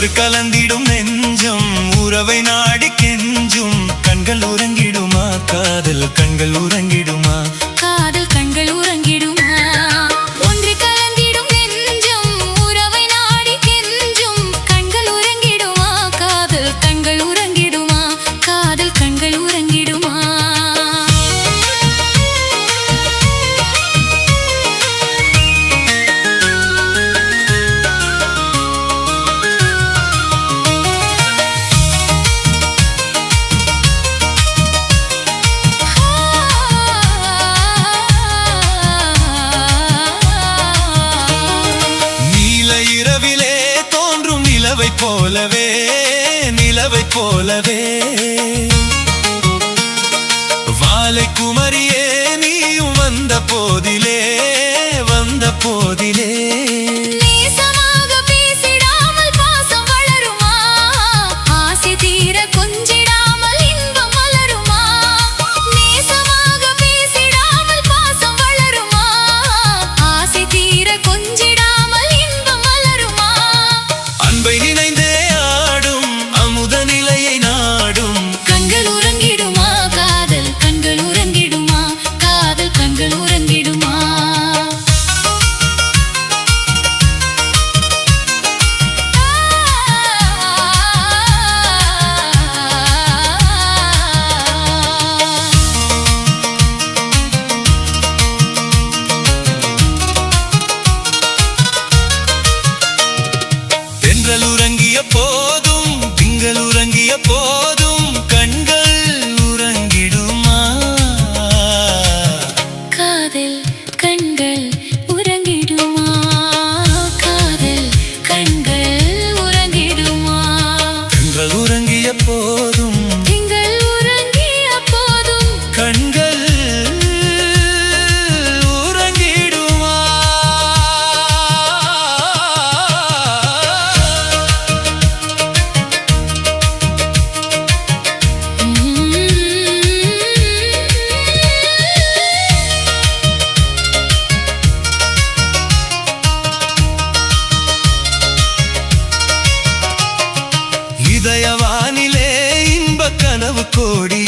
ஒன்று கலந்திடும் நெஞ்சம் உறவை நாடி கெஞ்சும் கண்கள் உறங்கிடுமா காதல் கண்கள் உறங்கிடுமா காதல் கண்கள் உறங்கிடுமா ஒன்று கலந்திடும் நெஞ்சம் உறவை நாடி கெஞ்சும் கண்கள் உறங்கிடுமா காதல் கண்கள் உறங்கிடுமா காதல் கண்கள் உறங்கிடுமா நிலவை போலவே வாலை குமரியே நீயும் வந்த போதிலே உறங்கிய போதும் திங்கள் உறங்கிய போதும் கண்கள் உறங்கிடுமா காதல் கண்கள் உறங்கிடுமா காதல் கண்கள் உறங்கிடுமா திங்கள் உறங்கிய போதும் திங்கள் உறங்கிய போதும் கண்கள் இதயவானிலே இன்ப கனவு கோடி